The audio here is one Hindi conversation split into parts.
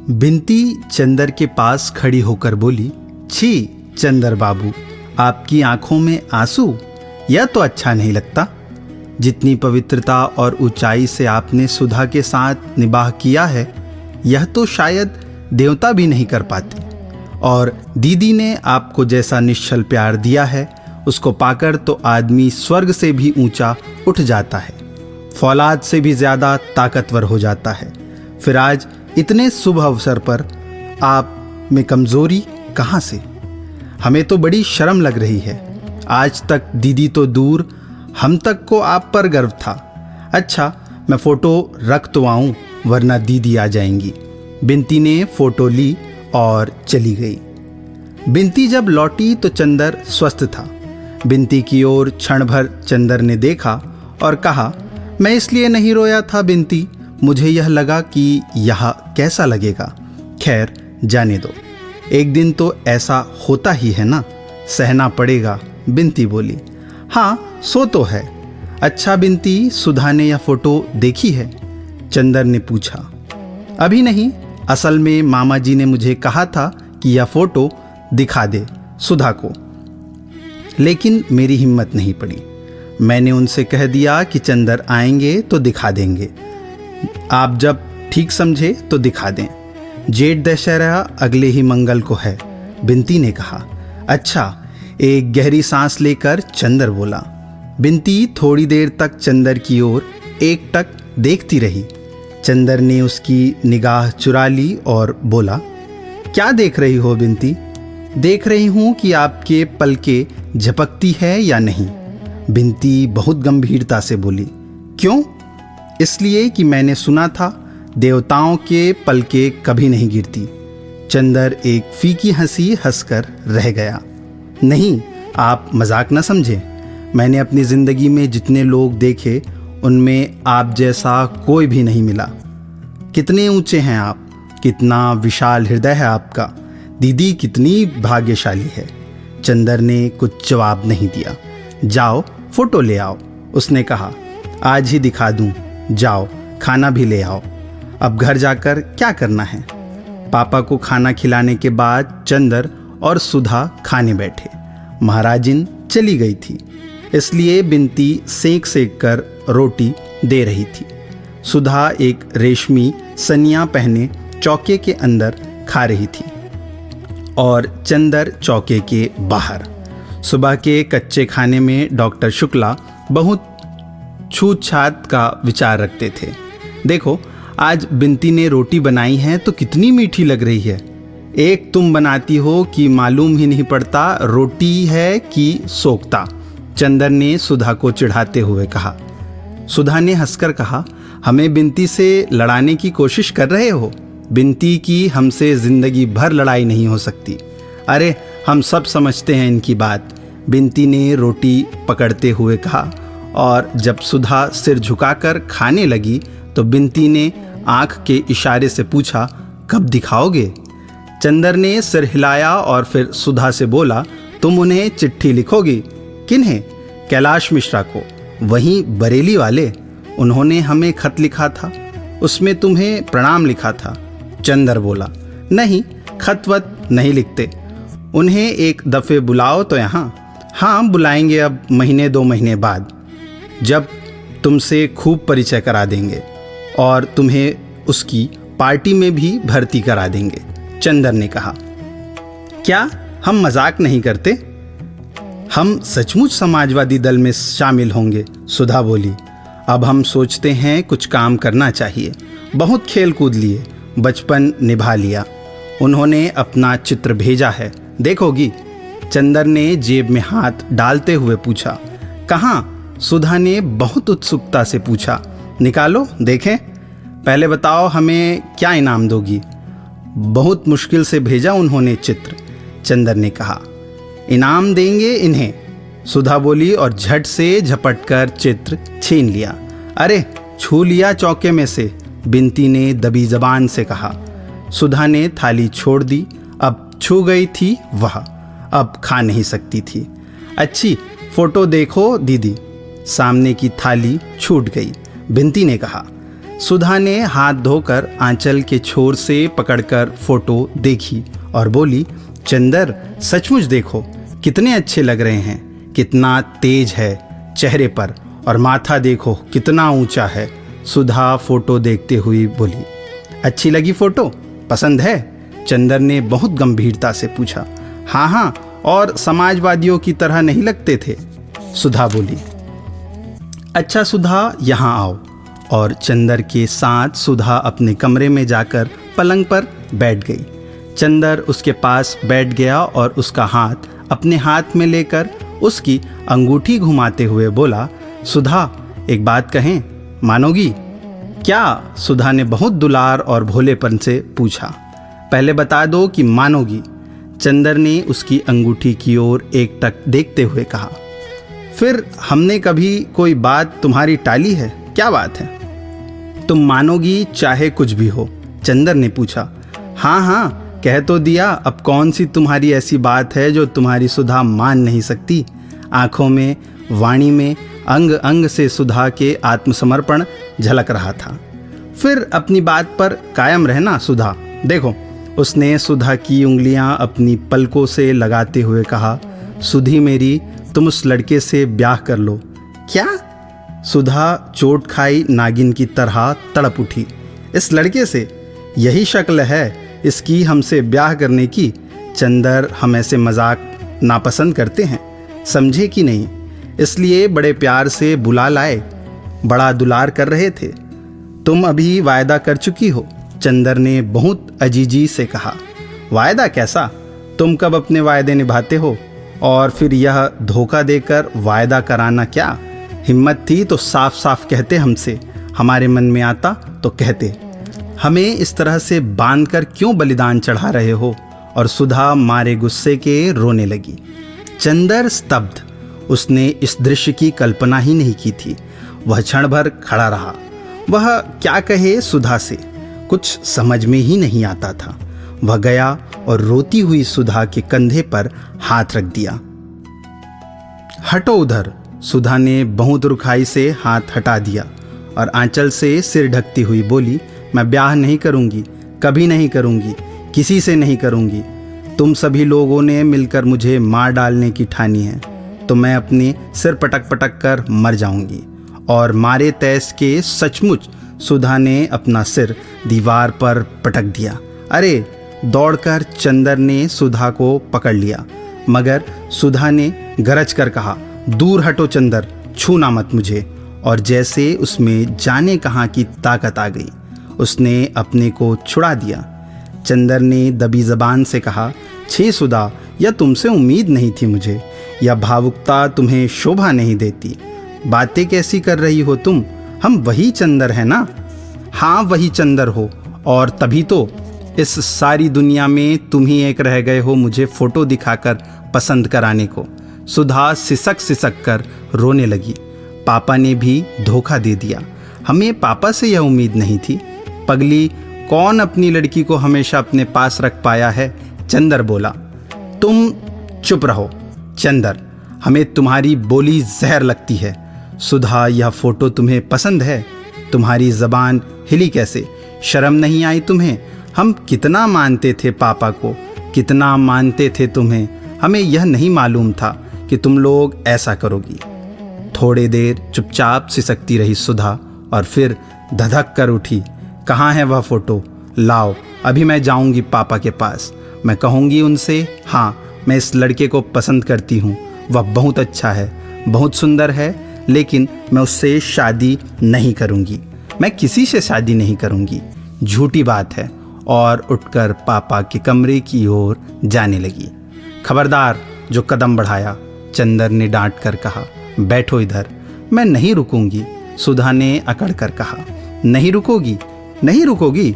बिंती चंदर के पास खड़ी होकर बोली, छी चंदर बाबू, आपकी आंखों में आंसू, यह तो अच्छा नहीं लगता। जितनी पवित्रता और ऊंचाई से आपने सुधा के साथ निबाह किया है, यह तो शायद देवता भी नहीं कर पाते। और दीदी ने आपको जैसा निश्चल प्यार दिया है, उसको पाकर तो आदमी स्वर्ग से भी ऊंचा उठ जाता है, फौलाद से भी ज़्यादा ताकतवर हो जाता है। फिर आज इतने शुभ अवसर पर आप में कमज़ोरी कहाँ से? हमें तो बड़ी शर्म लग रही है। आज तक दीदी तो दूर, हम तक को आप पर गर्व था। अच्छा, मैं फ़ोटो रख तो आऊँ, वरना दीदी आ जाएंगी। बिंती ने फ़ोटो ली और चली गई। बिंती जब लौटी तो चंदर स्वस्थ था। बिंती की ओर क्षण भर चंदर ने देखा और कहा, मैं इसलिए नहीं रोया था बिंती, मुझे यह लगा कि यह कैसा लगेगा। खैर जाने दो, एक दिन तो ऐसा होता ही है ना, सहना पड़ेगा। बिंती बोली, हाँ सो तो है। अच्छा बिंती, सुधा ने यह फोटो देखी है? चंदर ने पूछा। अभी नहीं, असल में मामा जी ने मुझे कहा था कि यह फोटो दिखा दे सुधा को, लेकिन मेरी हिम्मत नहीं पड़ी। मैंने उनसे कह दिया कि चंदर आएंगे तो दिखा देंगे, आप जब ठीक समझे तो दिखा दें। जेठ दशहरा अगले ही मंगल को है, बिंती ने कहा। अच्छा, एक गहरी सांस लेकर चंदर बोला। बिंती थोड़ी देर तक चंदर की ओर एकटक देखती रही। चंदर ने उसकी निगाह चुरा ली और बोला, क्या देख रही हो बिंती? देख रही हूँ कि आपके पलके झपकती है या नहीं। बिंती बहुत गंभीरता से बोली। क्यों? इसलिए कि मैंने सुना था देवताओं के पलके कभी नहीं गिरती। चंदर एक फीकी हंसी हंसकर रह गया। नहीं, आप मजाक न समझें। मैंने अपनी ज़िंदगी में जितने लोग देखे, उनमें आप जैसा कोई भी नहीं मिला। कितने ऊंचे हैं आप, कितना विशाल हृदय है आपका। दीदी कितनी भाग्यशाली है। चंदर ने कुछ जवाब नहीं दिया। जाओ फोटो ले आओ, उसने कहा। आज ही दिखा दूं, जाओ खाना भी ले आओ। अब घर जाकर क्या करना है? पापा को खाना खिलाने के बाद चंदर और सुधा खाने बैठे। महाराजिन चली गई थी, इसलिए बिंती सेक सेक कर रोटी दे रही थी। सुधा एक रेशमी सनिया पहने चौके के अंदर खा रही थी और चंदर चौके के बाहर। सुबह के कच्चे खाने में डॉक्टर शुक्ला बहुत छूत-छात का विचार रखते थे। देखो, आज बिंती ने रोटी बनाई है तो कितनी मीठी लग रही है। एक तुम बनाती हो कि मालूम ही नहीं पड़ता रोटी है कि सोख्ता। चंदर ने सुधा को चिढ़ाते हुए कहा। सुधा ने हंसकर कहा, हमें बिंती से लड़ाने की कोशिश कर रहे हो? बिंती की हमसे जिंदगी भर लड़ाई नहीं हो सकती। अरे हम सब समझते हैं इनकी बात, बिंती ने रोटी पकड़ते हुए कहा। और जब सुधा सिर झुकाकर खाने लगी तो बिंती ने आंख के इशारे से पूछा, कब दिखाओगे? चंदर ने सिर हिलाया और फिर सुधा से बोला, तुम उन्हें चिट्ठी लिखोगी? किन्हें? कैलाश मिश्रा को, वहीं बरेली वाले। उन्होंने हमें खत लिखा था, उसमें तुम्हें प्रणाम लिखा था। चंदर बोला, नहीं, खत वत नहीं लिखते। उन्हें एक दफ़े बुलाओ तो यहाँ। हाँ बुलाएंगे, अब महीने 2 महीने बाद, जब तुमसे खूब परिचय करा देंगे और तुम्हें उसकी पार्टी में भी भर्ती करा देंगे। चंदर ने कहा। क्या हम मजाक नहीं करते? हम सचमुच समाजवादी दल में शामिल होंगे, सुधा बोली। अब हम सोचते हैं कुछ काम करना चाहिए। बहुत खेल कूद लिए, बचपन निभा लिया। उन्होंने अपना चित्र भेजा है, देखोगी? चंदर ने जेब में हाथ डालते हुए पूछा। कहाँ? सुधा ने बहुत उत्सुकता से पूछा। निकालो देखें। पहले बताओ हमें क्या इनाम दोगी? बहुत मुश्किल से भेजा उन्होंने चित्र, चंदर ने कहा। इनाम देंगे इन्हें, सुधा बोली और झट से झपटकर चित्र छीन लिया। अरे छू लिया चौके में से, बिंती ने दबी जबान से कहा। सुधा ने थाली छोड़ दी। अब छू गई थी वह, अब खा नहीं सकती थी। अच्छी फोटो देखो दीदी। सामने की थाली छूट गई। बिंती ने कहा, सुधा ने हाथ धोकर आंचल के छोर से पकड़कर फोटो देखी और बोली, चंदर सचमुच देखो कितने अच्छे लग रहे हैं, कितना तेज है चेहरे पर, और माथा देखो कितना ऊंचा है। सुधा फोटो देखते हुए बोली, अच्छी लगी फोटो, पसंद है? चंदर ने बहुत गंभीरता से पूछा। हाँ हाँ, और समाजवादियों की तरह नहीं लगते थे, सुधा बोली। अच्छा सुधा, यहाँ आओ। और चंदर के साथ सुधा अपने कमरे में जाकर पलंग पर बैठ गई। चंदर उसके पास बैठ गया और उसका हाथ अपने हाथ में लेकर उसकी अंगूठी घुमाते हुए बोला, सुधा एक बात कहें, मानोगी? क्या? सुधा ने बहुत दुलार और भोलेपन से पूछा। पहले बता दो कि मानोगी। चंदर ने उसकी अंगूठी की ओर एकटक देखते हुए कहा। फिर हमने कभी कोई बात तुम्हारी टाली है? क्या बात है? तुम मानोगी चाहे कुछ भी हो? चंदर ने पूछा। हाँ हाँ, कह तो दिया, अब कौन सी तुम्हारी ऐसी बात है जो तुम्हारी सुधा मान नहीं सकती? आंखों में, वाणी में, अंग अंग से सुधा के आत्मसमर्पण झलक रहा था। फिर अपनी बात पर कायम रहना सुधा। देखो, उसने सुधा की उंगलियां अपनी पलकों से लगाते हुए कहा, सुधी मेरी, तुम उस लड़के से ब्याह कर लो। क्या? सुधा चोट खाई नागिन की तरह तड़प उठी। इस लड़के से? यही शक्ल है इसकी हमसे ब्याह करने की? चंदर, हम ऐसे मजाक नापसंद करते हैं, समझे कि नहीं? इसलिए बड़े प्यार से बुला लाए, बड़ा दुलार कर रहे थे। तुम अभी वायदा कर चुकी हो? चंदर ने बहुत अजीजी से कहा। वायदा कैसा? तुम कब अपने वायदे निभाते हो? और फिर यह धोखा देकर वायदा कराना क्या? हिम्मत थी तो साफ साफ कहते हमसे, हमारे मन में आता तो कहते। हमें इस तरह से बांधकर क्यों बलिदान चढ़ा रहे हो? और सुधा मारे गुस्से के रोने लगी। चंदर स्तब्ध, उसने इस दृश्य की कल्पना ही नहीं की थी। वह क्षण भर खड़ा रहा। वह क्या कहे सुधा से, कुछ समझ में ही नहीं आता था। वह गया और रोती हुई सुधा के कंधे पर हाथ रख दिया। हटो उधर। सुधा ने बहुत रुखाई से हाथ हटा दिया और आंचल से सिर ढकती हुई बोली, मैं ब्याह नहीं करूंगी, कभी नहीं करूंगी, किसी से नहीं करूंगी। तुम सभी लोगों ने मिलकर मुझे मार डालने की ठानी है, तो मैं अपने सिर पटक पटक कर मर जाऊंगी। और मारे तैस के सचमुच सुधा ने अपना सिर दीवार पर पटक दिया। अरे! दौड़कर चंदर ने सुधा को पकड़ लिया, मगर सुधा ने गरज कर कहा, दूर हटो चंदर, छूना मत मुझे। और जैसे उसमें जाने कहाँ की ताकत आ गई, उसने अपने को छुड़ा दिया। चंदर ने दबी जबान से कहा, छी सुधा, यह तुमसे उम्मीद नहीं थी मुझे। यह भावुकता तुम्हें शोभा नहीं देती। बातें कैसी कर रही हो तुम? हम वही चंदर है ना? हाँ, वही चंदर हो, और तभी तो इस सारी दुनिया में तुम ही एक रह गए हो मुझे फोटो दिखाकर पसंद कराने को। सुधा सिसक सिसक कर रोने लगी। पापा ने भी धोखा दे दिया। हमें पापा से यह उम्मीद नहीं थी। पगली, कौन अपनी लड़की को हमेशा अपने पास रख पाया है? चंदर बोला। तुम चुप रहो चंदर, हमें तुम्हारी बोली जहर लगती है। सुधा, यह फोटो तुम्हें पसंद है? तुम्हारी जबान हिली कैसे? शर्म नहीं आई तुम्हें? हम कितना मानते थे पापा को, कितना मानते थे तुम्हें। हमें यह नहीं मालूम था कि तुम लोग ऐसा करोगी। थोड़ी देर चुपचाप सिसकती रही सुधा और फिर धधक कर उठी। कहाँ है वह फोटो? लाओ, अभी मैं जाऊंगी पापा के पास। मैं कहूंगी उनसे, हाँ, मैं इस लड़के को पसंद करती हूँ, वह बहुत अच्छा है, बहुत सुंदर है, लेकिन मैं उससे शादी नहीं करूंगी। मैं किसी से शादी नहीं करूंगी, झूठी बात है। और उठकर पापा के कमरे की ओर जाने लगी। खबरदार जो कदम बढ़ाया, चंदर ने डांट कर कहा। बैठो इधर। मैं नहीं रुकूंगी, सुधा ने अकड़ कर कहा। नहीं रुकोगी? नहीं रुकोगी?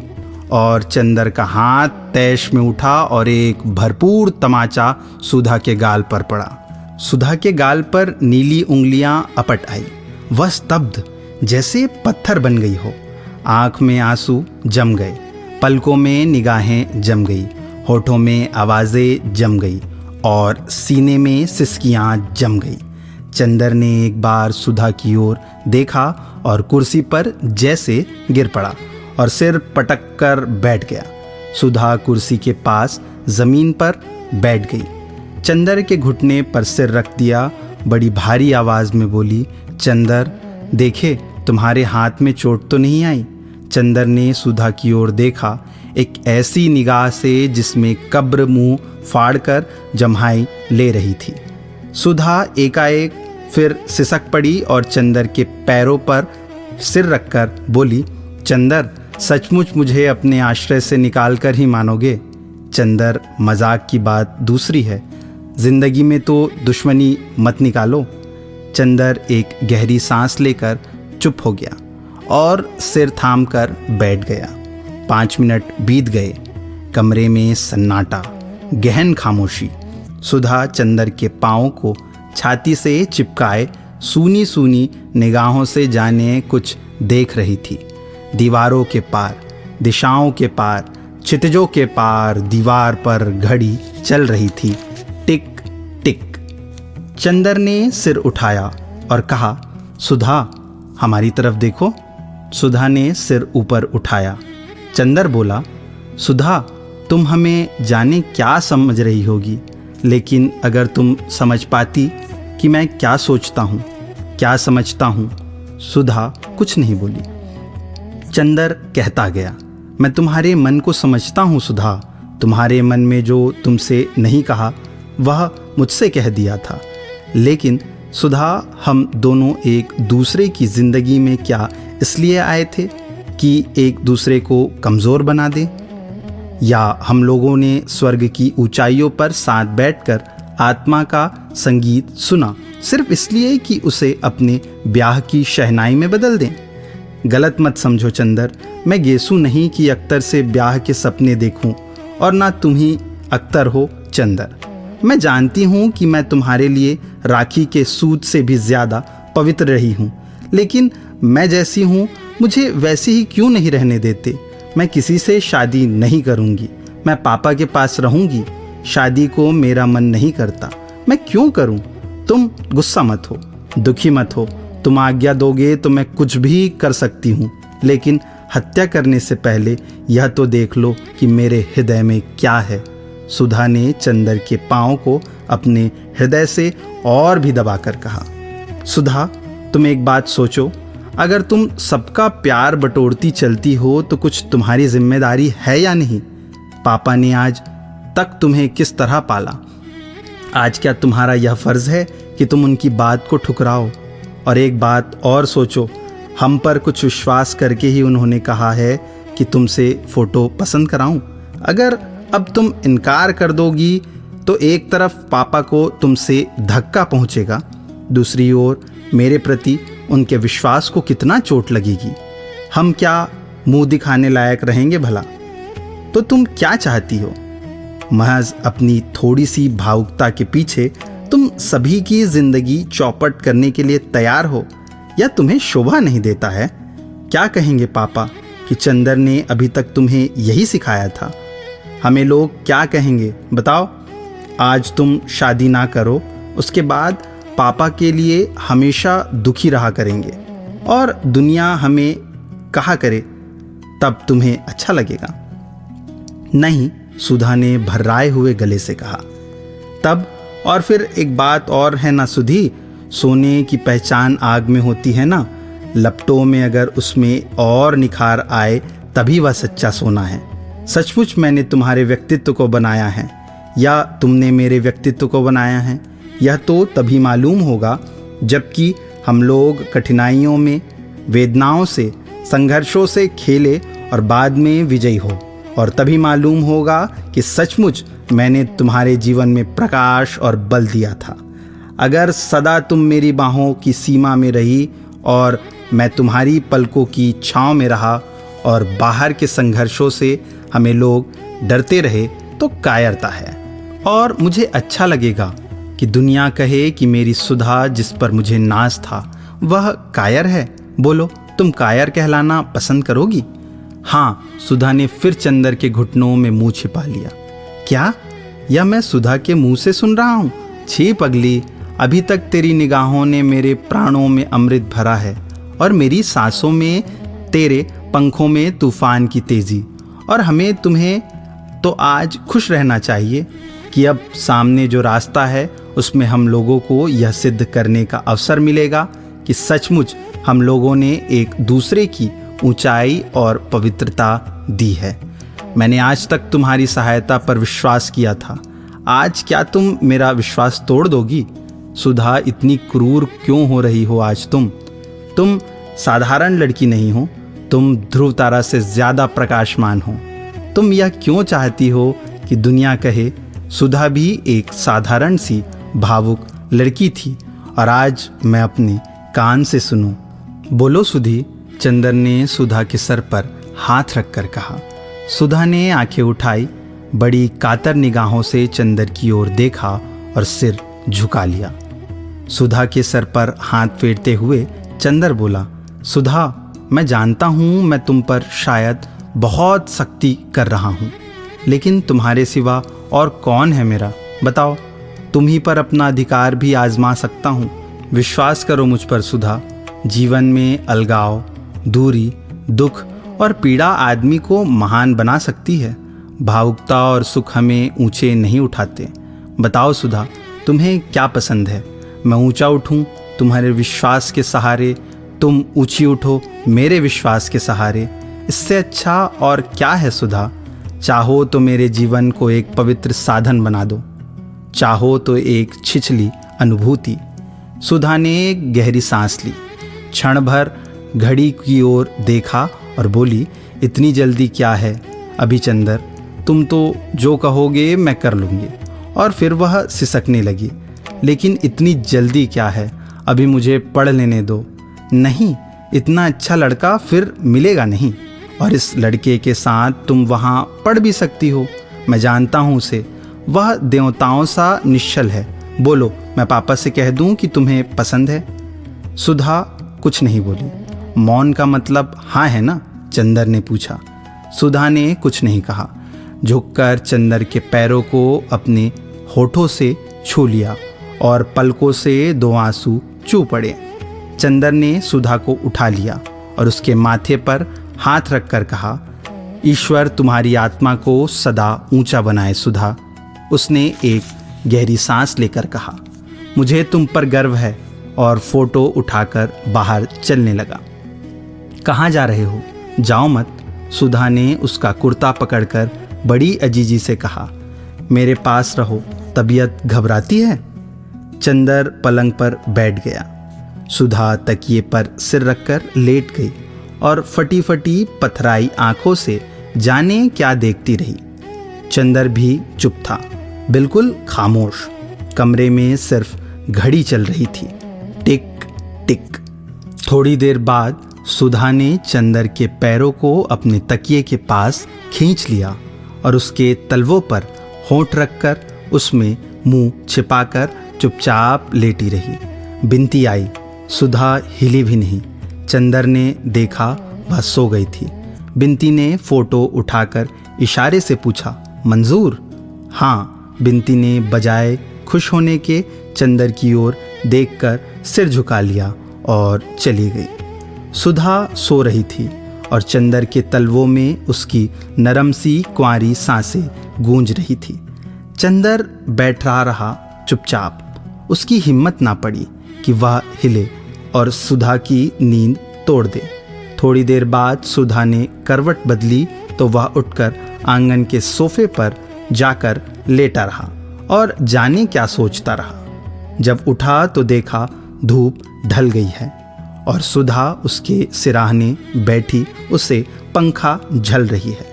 और चंदर का हाथ तैश में उठा और एक भरपूर तमाचा सुधा के गाल पर पड़ा। सुधा के गाल पर नीली उंगलियां अपट आई। वह स्तब्ध, जैसे पत्थर बन गई हो। आंख में आंसू जम गए, पलकों में निगाहें जम गई, होठों में आवाजें जम गई और सीने में सिसकियां जम गई। चंदर ने एक बार सुधा की ओर देखा और कुर्सी पर जैसे गिर पड़ा और सिर पटक कर बैठ गया। सुधा कुर्सी के पास जमीन पर बैठ गई, चंदर के घुटने पर सिर रख दिया, बड़ी भारी आवाज में बोली, चंदर देखे तुम्हारे हाथ में चोट तो नहीं आई? चंदर ने सुधा की ओर देखा, एक ऐसी निगाह से जिसमें कब्र मुंह फाड़कर जम्हाई ले रही थी। सुधा एकाएक फिर सिसक पड़ी और चंदर के पैरों पर सिर रखकर बोली, चंदर सचमुच मुझे अपने आश्रय से निकाल कर ही मानोगे? चंदर मजाक की बात दूसरी है, जिंदगी में तो दुश्मनी मत निकालो। चंदर एक गहरी सांस लेकर चुप हो गया और सिर थाम कर बैठ गया। 5 मिनट बीत गए। कमरे में सन्नाटा, गहन खामोशी। सुधा चंदर के पाँव को छाती से चिपकाए सूनी सूनी निगाहों से जाने कुछ देख रही थी। दीवारों के पार, दिशाओं के पार, क्षितिजों के पार दीवार पर घड़ी चल रही थी, टिक टिक। चंदर ने सिर उठाया और कहा, सुधा हमारी तरफ देखो। सुधा ने सिर ऊपर उठाया। चंदर बोला, सुधा तुम हमें जाने क्या समझ रही होगी, लेकिन अगर तुम समझ पाती कि मैं क्या सोचता हूँ, क्या समझता हूँ। सुधा कुछ नहीं बोली। चंदर कहता गया, मैं तुम्हारे मन को समझता हूँ सुधा, तुम्हारे मन में जो तुमसे नहीं कहा वह मुझसे कह दिया था। लेकिन सुधा हम दोनों एक दूसरे की जिंदगी में क्या इसलिए आए थे कि एक दूसरे को कमज़ोर बना दें? या हम लोगों ने स्वर्ग की ऊंचाइयों पर साथ बैठकर आत्मा का संगीत सुना सिर्फ इसलिए कि उसे अपने ब्याह की शहनाई में बदल दें? गलत मत समझो चंदर, मैं गेसू नहीं कि अख्तर से ब्याह के सपने देखूं, और ना तुम ही अख्तर हो चंदर। मैं जानती हूँ कि मैं तुम्हारे लिए राखी के सूद से भी ज़्यादा पवित्र रही हूँ, लेकिन मैं जैसी हूँ मुझे वैसी ही क्यों नहीं रहने देते? मैं किसी से शादी नहीं करूँगी, मैं पापा के पास रहूँगी। शादी को मेरा मन नहीं करता, मैं क्यों करूँ? तुम गुस्सा मत हो, दुखी मत हो, तुम आज्ञा दोगे तो मैं कुछ भी कर सकती हूँ, लेकिन हत्या करने से पहले यह तो देख लो कि मेरे हृदय में क्या है। सुधा ने चंदर के पाँव को अपने हृदय से और भी दबाकर कहा, सुधा तुम एक बात सोचो, अगर तुम सबका प्यार बटोरती चलती हो तो कुछ तुम्हारी जिम्मेदारी है या नहीं? पापा ने आज तक तुम्हें किस तरह पाला, आज क्या तुम्हारा यह फर्ज है कि तुम उनकी बात को ठुकराओ? और एक बात और सोचो, हम पर कुछ विश्वास करके ही उन्होंने कहा है कि तुमसे फोटो पसंद कराऊं। अगर अब तुम इनकार कर दोगी तो एक तरफ पापा को तुमसे धक्का पहुंचेगा, दूसरी ओर मेरे प्रति उनके विश्वास को कितना चोट लगेगी। हम क्या मुंह दिखाने लायक रहेंगे भला? तो तुम क्या चाहती हो? महज अपनी थोड़ी सी भावुकता के पीछे तुम सभी की जिंदगी चौपट करने के लिए तैयार हो, या तुम्हें शोभा नहीं देता है? क्या कहेंगे पापा कि चंदर ने अभी तक तुम्हें यही सिखाया था? हमें लोग क्या कहेंगे बताओ? आज तुम शादी ना करो, उसके बाद पापा के लिए हमेशा दुखी रहा करेंगे और दुनिया हमें कहा करे, तब तुम्हें अच्छा लगेगा? नहीं, सुधा ने भर्राए हुए गले से कहा। तब और फिर एक बात और है ना सुधी, सोने की पहचान आग में होती है ना, लपटों में अगर उसमें और निखार आए तभी वह सच्चा सोना है। सचमुच मैंने तुम्हारे व्यक्तित्व को बनाया है या तुमने मेरे व्यक्तित्व को बनाया है, यह तो तभी मालूम होगा जबकि हम लोग कठिनाइयों में, वेदनाओं से, संघर्षों से खेले और बाद में विजयी हो, और तभी मालूम होगा कि सचमुच मैंने तुम्हारे जीवन में प्रकाश और बल दिया था। अगर सदा तुम मेरी बाहों की सीमा में रही और मैं तुम्हारी पलकों की छांव में रहा और बाहर के संघर्षों से हमें लोग डरते रहे तो कायरता है, और मुझे अच्छा लगेगा कि दुनिया कहे कि मेरी सुधा जिस पर मुझे नाज था वह कायर है। बोलो, तुम कायर कहलाना पसंद करोगी? हाँ, सुधा ने फिर चंदर के घुटनों में मुंह छिपा लिया। क्या? या मैं सुधा के मुंह से सुन रहा हूँ? छी पगली, अभी तक तेरी निगाहों ने मेरे प्राणों में अमृत भरा है और मेरी सांसों में तेरे पंखों में तूफान की तेजी। और हमें तुम्हें तो आज खुश रहना चाहिए कि अब सामने जो रास्ता है उसमें हम लोगों को यह सिद्ध करने का अवसर मिलेगा कि सचमुच हम लोगों ने एक दूसरे की ऊंचाई और पवित्रता दी है। मैंने आज तक तुम्हारी सहायता पर विश्वास किया था, आज क्या तुम मेरा विश्वास तोड़ दोगी? सुधा, इतनी क्रूर क्यों हो रही हो आज तुम साधारण लड़की नहीं हो, तुम ध्रुव तारा से ज़्यादा प्रकाशमान हो। तुम यह क्यों चाहती हो कि दुनिया कहे सुधा भी एक साधारण सी भावुक लड़की थी, और आज मैं अपने कान से सुनूं? बोलो सुधी, चंदर ने सुधा के सर पर हाथ रखकर कहा। सुधा ने आंखें उठाई, बड़ी कातर निगाहों से चंदर की ओर देखा और सिर झुका लिया। सुधा के सर पर हाथ फेरते हुए चंदर बोला, सुधा, मैं जानता हूँ मैं तुम पर शायद बहुत सख्ती कर रहा हूँ, लेकिन तुम्हारे सिवा और कौन है मेरा? बताओ, तुम ही पर अपना अधिकार भी आजमा सकता हूँ। विश्वास करो मुझ पर सुधा, जीवन में अलगाव, दूरी, दुख और पीड़ा आदमी को महान बना सकती है। भावुकता और सुख हमें ऊंचे नहीं उठाते। बताओ सुधा, तुम्हें क्या पसंद है? मैं ऊंचा उठूं तुम्हारे विश्वास के सहारे, तुम ऊंची उठो मेरे विश्वास के सहारे। इससे अच्छा और क्या है सुधा? चाहो तो मेरे जीवन को एक पवित्र साधन बना दो, चाहो तो एक छिछली अनुभूति। सुधा ने एक गहरी सांस ली, क्षण भर घड़ी की ओर देखा और बोली, इतनी जल्दी क्या है अभी चंदर, तुम तो जो कहोगे मैं कर लूँगी। और फिर वह सिसकने लगी, लेकिन इतनी जल्दी क्या है, अभी मुझे पढ़ लेने दो। नहीं, इतना अच्छा लड़का फिर मिलेगा नहीं, और इस लड़के के साथ तुम वहाँ पढ़ भी सकती हो। मैं जानता हूँ उसे, वह देवताओं सा निश्चल है। बोलो, मैं पापा से कह दूँ कि तुम्हें पसंद है? सुधा कुछ नहीं बोली। मौन का मतलब हाँ है ना? चंदर ने पूछा। सुधा ने कुछ नहीं कहा, झुककर चंदर के पैरों को अपने होठों से छू लिया और पलकों से 2 आंसू चू पड़े। चंदर ने सुधा को उठा लिया और उसके माथे पर हाथ रखकर कहा, ईश्वर तुम्हारी आत्मा को सदा ऊंचा बनाए सुधा। उसने एक गहरी सांस लेकर कहा, मुझे तुम पर गर्व है, और फोटो उठाकर बाहर चलने लगा। कहाँ जा रहे हो? जाओ मत। सुधा ने उसका कुर्ता पकड़कर बड़ी अजीजी से कहा, मेरे पास रहो, तबीयत घबराती है। चंदर पलंग पर बैठ गया। सुधा तकिए पर सिर रखकर लेट गई और फटी फटी पथराई आंखों से जाने क्या देखती रही। चंदर भी चुप था, बिल्कुल खामोश। कमरे में सिर्फ घड़ी चल रही थी, टिक टिक। थोड़ी देर बाद सुधा ने चंदर के पैरों को अपने तकिए के पास खींच लिया और उसके तलवों पर होंठ रखकर उसमें मुंह छिपाकर चुपचाप लेटी रही। बिनती आई, सुधा हिली भी नहीं। चंदर ने देखा वह सो गई थी। बिनती ने फोटो उठाकर इशारे से पूछा, मंजूर? हाँ, बिनती ने बजाय खुश होने के चंदर की ओर देखकर सिर झुका लिया और चली गई। सुधा सो रही थी और चंदर के तलवों में उसकी नरम सी कुंवारी सांसें गूंज रही थी। चंदर बैठा रहा चुपचाप। उसकी हिम्मत ना पड़ी कि वह हिले और सुधा की नींद तोड़ दे। थोड़ी देर बाद सुधा ने करवट बदली तो वह उठकर आंगन के सोफे पर जाकर लेटा रहा और जाने क्या सोचता रहा। जब उठा तो देखा धूप ढल गई है और सुधा उसके सिराहने बैठी उसे पंखा झल रही है।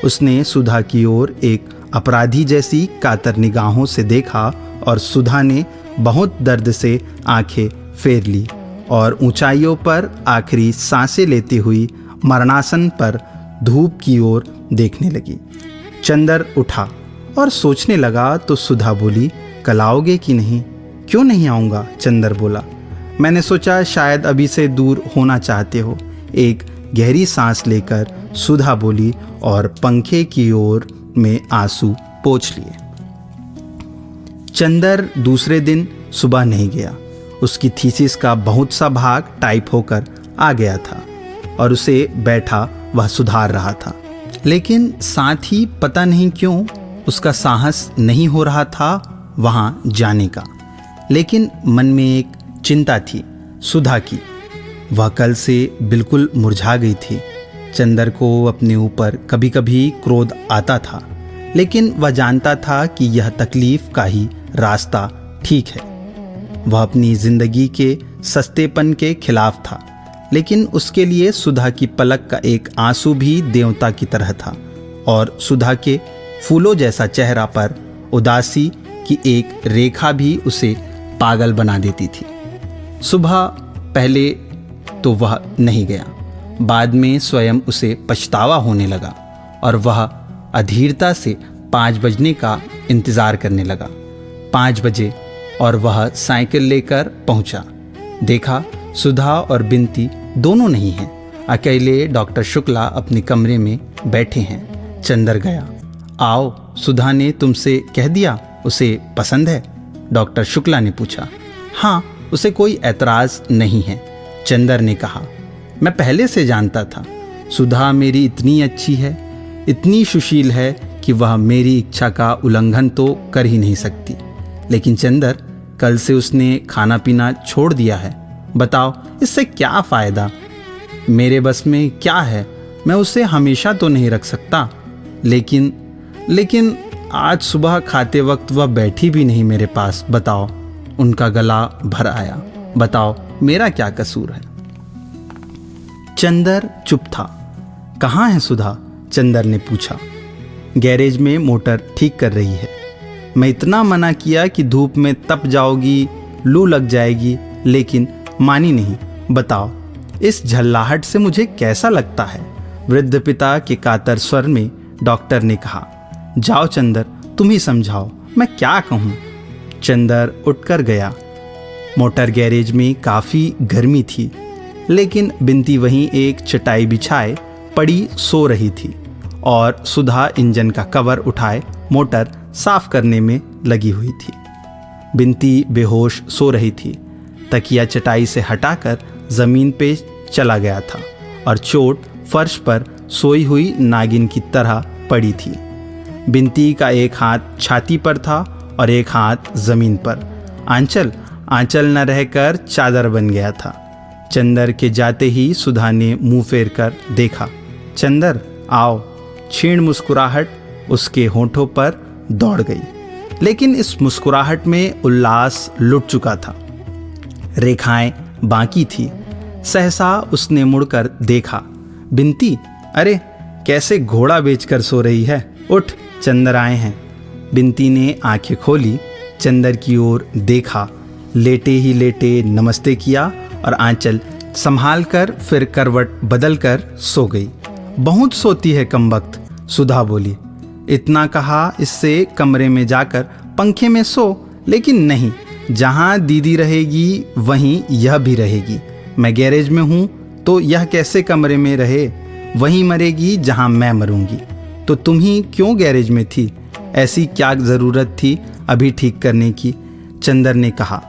उसने सुधा की ओर एक अपराधी जैसी कातर निगाहों से देखा और सुधा ने बहुत दर्द से आंखें फेर ली और ऊंचाइयों पर आखिरी सांसें लेती हुई मरणासन पर धूप की ओर देखने लगी। चंदर उठा और सोचने लगा तो सुधा बोली, कल आओगे कि नहीं? क्यों नहीं आऊँगा? चंदर बोला, मैंने सोचा शायद अभी से दूर होना चाहते हो। एक गहरी सांस लेकर सुधा बोली और पंखे की ओर में आंसू पोंछ लिए। चंदर दूसरे दिन सुबह नहीं गया। उसकी थीसिस का बहुत सा भाग टाइप होकर आ गया था और उसे बैठा वह सुधार रहा था, लेकिन साथ ही पता नहीं क्यों उसका साहस नहीं हो रहा था वहाँ जाने का। लेकिन मन में एक चिंता थी सुधा की। वह कल से बिल्कुल मुरझा गई थी। चंदर को अपने ऊपर कभी कभी क्रोध आता था, लेकिन वह जानता था कि यह तकलीफ का ही रास्ता ठीक है। वह अपनी जिंदगी के सस्तेपन के खिलाफ था, लेकिन उसके लिए सुधा की पलक का एक आंसू भी देवता की तरह था और सुधा के फूलों जैसा चेहरा पर उदासी की एक रेखा भी उसे पागल बना देती थी। सुबह पहले तो वह नहीं गया, बाद में स्वयं उसे पछतावा होने लगा और वह अधीरता से 5 बजने का इंतज़ार करने लगा। 5 बजे और वह साइकिल लेकर पहुंचा। देखा सुधा और बिनती दोनों नहीं हैं। अकेले डॉक्टर शुक्ला अपने कमरे में बैठे हैं। चंदर गया। आओ, सुधा ने तुमसे कह दिया उसे पसंद है? डॉक्टर शुक्ला ने पूछा। हाँ, उसे कोई ऐतराज़ नहीं है, चंदर ने कहा। मैं पहले से जानता था। सुधा मेरी इतनी अच्छी है, इतनी सुशील है कि वह मेरी इच्छा का उल्लंघन तो कर ही नहीं सकती। लेकिन चंदर, कल से उसने खाना पीना छोड़ दिया है। बताओ इससे क्या फ़ायदा? मेरे बस में क्या है? मैं उसे हमेशा तो नहीं रख सकता। लेकिन आज सुबह खाते वक्त वह बैठी भी नहीं मेरे पास। बताओ। उनका गला भर आया। बताओ मेरा क्या कसूर है? चंदर चुप था। कहाँ है सुधा? चंदर ने पूछा। गैरेज में मोटर ठीक कर रही है। मैं इतना मना किया कि धूप में तप जाओगी, लू लग जाएगी, लेकिन मानी नहीं। बताओ इस झल्लाहट से मुझे कैसा लगता है? वृद्ध पिता के कातर स्वर में डॉक्टर ने कहा। जाओ चंदर, तुम ही समझाओ, मैं क्या कहूँ? चंदर उठकर गया। मोटर गैरेज में काफ़ी गर्मी थी, लेकिन बिनती वहीं एक चटाई बिछाए पड़ी सो रही थी और सुधा इंजन का कवर उठाए मोटर साफ करने में लगी हुई थी। बिनती बेहोश सो रही थी। तकिया चटाई से हटाकर जमीन पे चला गया था और चोट फर्श पर सोई हुई नागिन की तरह पड़ी थी। बिनती का एक हाथ छाती पर था और एक हाथ जमीन पर। आंचल न रहकर चादर बन गया था। चंदर के जाते ही सुधा ने मुंह फेर कर देखा। चंदर आओ। क्षीण मुस्कुराहट उसके होठों पर दौड़ गई, लेकिन इस मुस्कुराहट में उल्लास लुट चुका था। रेखाएं बाकी थी। सहसा उसने मुड़कर देखा। बिनती, अरे कैसे घोड़ा बेचकर सो रही है? उठ, चंदर आए हैं। बिनती ने आंखें खोली, चंदर की ओर देखा, लेटे ही लेटे नमस्ते किया और आंचल संभाल कर फिर करवट बदल कर सो गई। बहुत सोती है कमबख्त, सुधा बोली। इतना कहा इससे कमरे में जाकर पंखे में सो, लेकिन नहीं, जहाँ दीदी रहेगी वहीं यह भी रहेगी। मैं गैरेज में हूँ तो यह कैसे कमरे में रहे? वहीं मरेगी जहाँ मैं मरूंगी। तो तुम ही क्यों गैरेज में थी? ऐसी क्या ज़रूरत थी अभी ठीक करने की? चंदर ने कहा।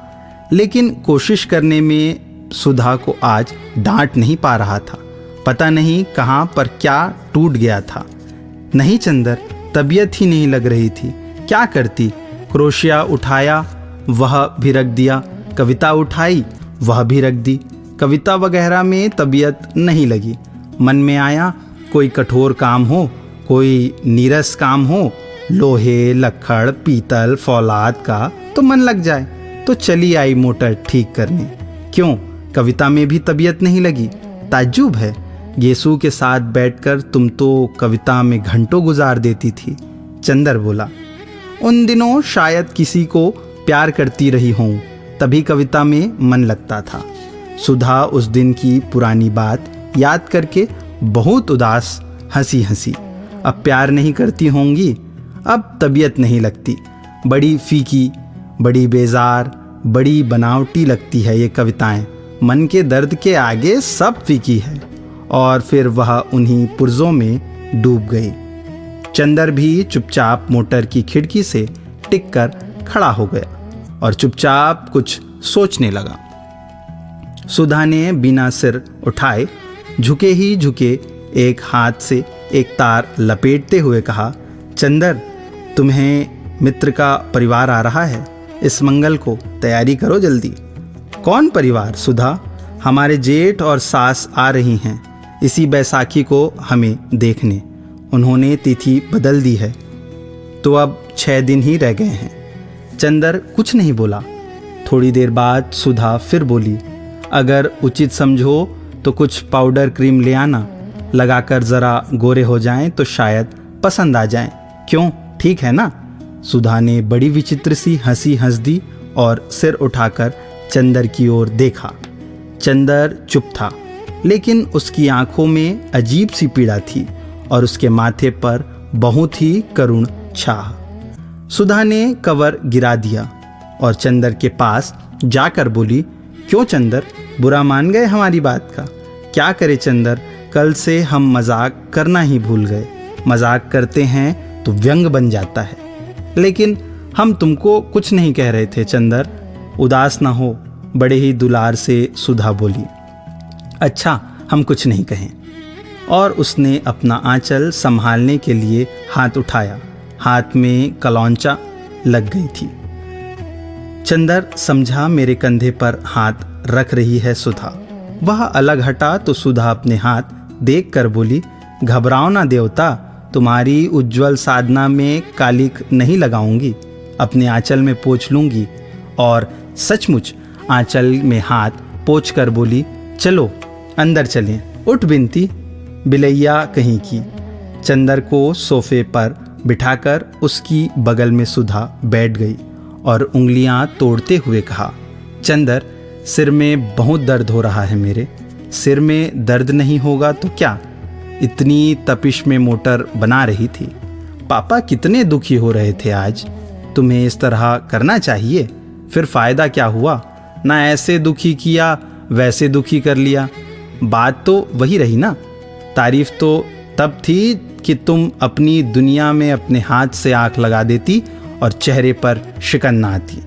लेकिन कोशिश करने में सुधा को आज डांट नहीं पा रहा था। पता नहीं कहाँ पर क्या टूट गया था। नहीं चंदर, तबीयत ही नहीं लग रही थी। क्या करती? क्रोशिया उठाया, वह भी रख दिया। कविता उठाई, वह भी रख दी। कविता वगैरह में तबीयत नहीं लगी। मन में आया कोई कठोर काम हो, कोई नीरस काम हो, लोहे, लक्कड़, पीतल, फौलाद का, तो मन लग जाए। तो चली आई मोटर ठीक करने। क्यों, कविता में भी तबीयत नहीं लगी? ताज्जुब है, येसु के साथ बैठकर तुम तो कविता में घंटों गुजार देती थी। चंदर बोला। उन दिनों शायद किसी को प्यार करती रही हूँ, तभी कविता में मन लगता था। सुधा उस दिन की पुरानी बात याद करके बहुत उदास हंसी हंसी। अब प्यार नहीं करती होंगी, अब तबीयत नहीं लगती। बड़ी फीकी, बड़ी बेजार, बड़ी बनावटी लगती है ये कविताएं। मन के दर्द के आगे सब फीकी है। और फिर वह उन्हीं पुर्जों में डूब गई। चंदर भी चुपचाप मोटर की खिड़की से टिक कर खड़ा हो गया। और चुपचाप कुछ सोचने लगा। सुधा ने बिना सिर उठाए झुके ही झुके एक हाथ से एक तार लपेटते हुए कहा, चंदर, तुम्हें मित्र का परिवार आ रहा है, इस मंगल को तैयारी करो जल्दी। कौन परिवार? सुधा, हमारे जेठ और सास आ रही हैं इसी बैसाखी को हमें देखने। उन्होंने तिथि बदल दी है, तो अब 6 दिन ही रह गए हैं। चंदर कुछ नहीं बोला। थोड़ी देर बाद सुधा फिर बोली, अगर उचित समझो तो कुछ पाउडर क्रीम ले आना, लगाकर ज़रा गोरे हो जाएं तो शायद पसंद आ जाएं। क्यों, ठीक है ना? सुधा ने बड़ी विचित्र सी हंसी हंस दी और सिर उठाकर चंदर की ओर देखा। चंदर चुप था, लेकिन उसकी आंखों में अजीब सी पीड़ा थी और उसके माथे पर बहुत ही करुण छाह। सुधा ने कवर गिरा दिया और चंदर के पास जाकर बोली, क्यों चंदर, बुरा मान गए हमारी बात का? क्या करे चंदर, कल से हम मजाक करना ही भूल गए। मजाक करते हैं तो व्यंग बन जाता है। लेकिन हम तुमको कुछ नहीं कह रहे थे चंदर, उदास ना हो, बड़े ही दुलार से सुधा बोली। अच्छा, हम कुछ नहीं कहें। और उसने अपना आंचल संभालने के लिए हाथ उठाया। हाथ में कलौंचा लग गई थी। चंदर समझा मेरे कंधे पर हाथ रख रही है सुधा। वह अलग हटा तो सुधा अपने हाथ देख कर बोली, घबराओ ना देवता, तुम्हारी उज्जवल साधना में कालिक नहीं लगाऊंगी, अपने आंचल में पोंछ लूंगी। और सचमुच आंचल में हाथ पोंछ कर बोली, चलो अंदर चलें, उठ बिनती, बिलैया कहीं की। चंदर को सोफे पर बिठाकर उसकी बगल में सुधा बैठ गई और उंगलियां तोड़ते हुए कहा, चंदर, सिर में बहुत दर्द हो रहा है मेरे। सिर में दर्द नहीं होगा तो क्या? इतनी तपिश में मोटर बना रही थी। पापा कितने दुखी हो रहे थे आज। तुम्हें इस तरह करना चाहिए, फिर फायदा क्या हुआ? ना ऐसे दुखी किया, वैसे दुखी कर लिया। बात तो वही रही ना। तारीफ तो तब थी कि तुम अपनी दुनिया में अपने हाथ से आंख लगा देती और चेहरे पर शिकन ना आती।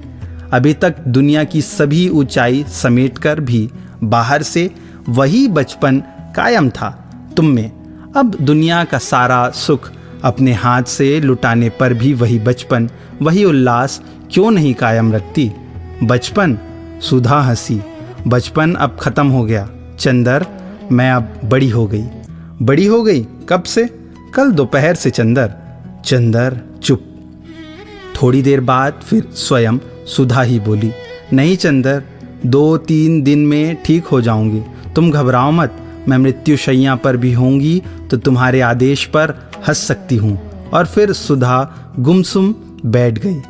अभी तक दुनिया की सभी ऊंचाई समेटकर भी बाहर से वही बचपन कायम था तुम में। अब दुनिया का सारा सुख अपने हाथ से लुटाने पर भी वही बचपन, वही उल्लास क्यों नहीं कायम रखती? बचपन? सुधा हंसी। बचपन अब खत्म हो गया चंदर, मैं अब बड़ी हो गई। बड़ी हो गई? कब से? कल दोपहर से चंदर। चंदर चुप। थोड़ी देर बाद फिर स्वयं सुधा ही बोली, नहीं चंदर, 2-3 दिन में ठीक हो जाऊंगी, तुम घबराओ मत। मैं मृत्युशैया पर भी होंगी तो तुम्हारे आदेश पर हंस सकती हूँ। और फिर सुधा गुमसुम बैठ गई।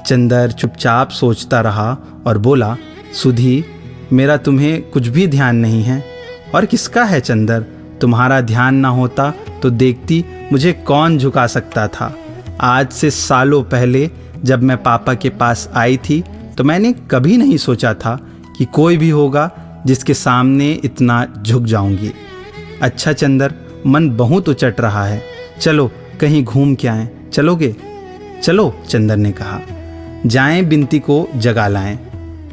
चंदर चुपचाप सोचता रहा और बोला, सुधी, मेरा तुम्हें कुछ भी ध्यान नहीं है। और किसका है चंदर? तुम्हारा ध्यान ना होता तो देखती मुझे कौन झुका सकता था। आज से सालों पहले जब मैं पापा के पास आई थी तो मैंने कभी नहीं सोचा था कि कोई भी होगा जिसके सामने इतना झुक जाऊंगी। अच्छा चंदर, मन बहुत उचट रहा है, चलो कहीं घूम के आएं, चलोगे? चलो, चंदर ने कहा। जाएं, बिनती को जगा लाएं,